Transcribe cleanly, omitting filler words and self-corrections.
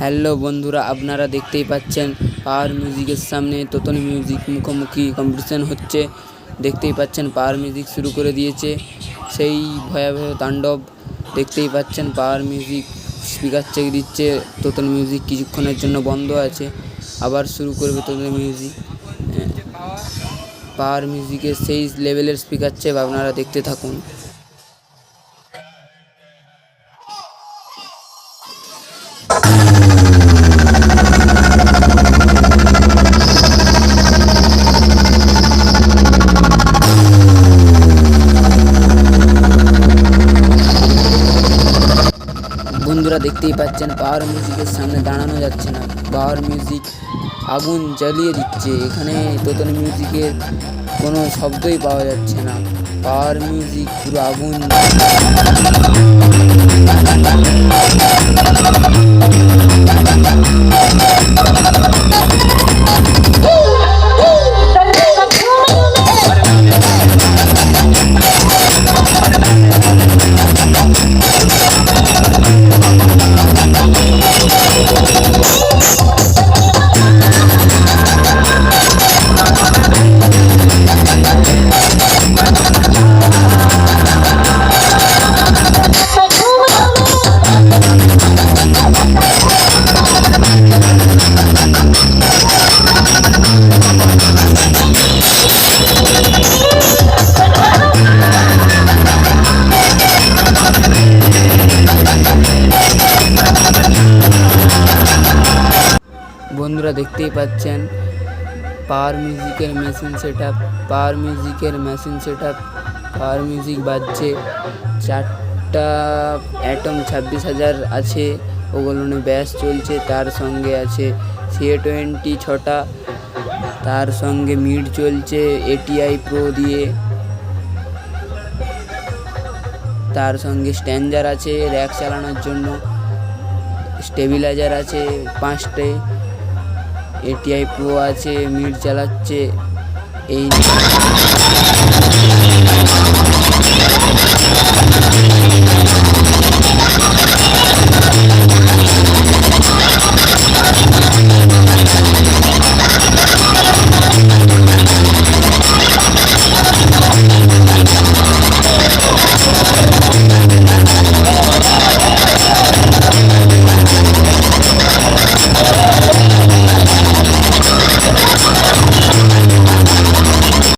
Hello বন্ধুরা, আপনারা দেখতেই পাচ্ছেন পাওয়ার মিউজিকের সামনে তোতন মিউজিক মুখোমুখি কম্পিটিশন হচ্ছে। দেখতেই পাচ্ছেন পাওয়ার মিউজিক শুরু করে দিয়েছে সেই ভয়াবহ তাণ্ডব। দেখতেই পাচ্ছেন পাওয়ার মিউজিক স্পিকার চেক দিচ্ছে। তোতন মিউজিক কিছুক্ষণের জন্য বন্ধ আছে, আবার শুরু করবে তোতন মিউজিক। পাওয়ার মিউজিকের সেই লেভেলের স্পিকার চেক, আপনারা দেখতে থাকুন। বন্ধুরা দেখতেই পাচ্ছেন পাওয়ার মিউজিকের সামনে দাঁড়ানো যাচ্ছে না, পাওয়ার মিউজিক আগুন জ্বালিয়ে দিচ্ছে। এখানে তোতন মিউজিকের কোনো শব্দই পাওয়া যাচ্ছে না, পাওয়ার মিউজিক পুরো আগুন। বন্ধুরা দেখতেই পাচ্ছেন পাওয়ার মিউজিকের মেশিন সেটআপ, পাওয়ার মিউজিকের মেশিন সেটআপ। পাওয়ার মিউজিক বাজছে, 4টা অ্যাটম 26,000 আছে, ওগুলো ব্যাস চলছে। তার সঙ্গে আছে CA20 6টা, তার সঙ্গে মিড চলছে ATI প্রো দিয়ে, তার সঙ্গে স্ট্যান্ডার আছে র্যাক চালানোর জন্য, স্টেবিলাইজার আছে 5টে, ATI প্রো আছে, মিড চালাচ্ছে। এই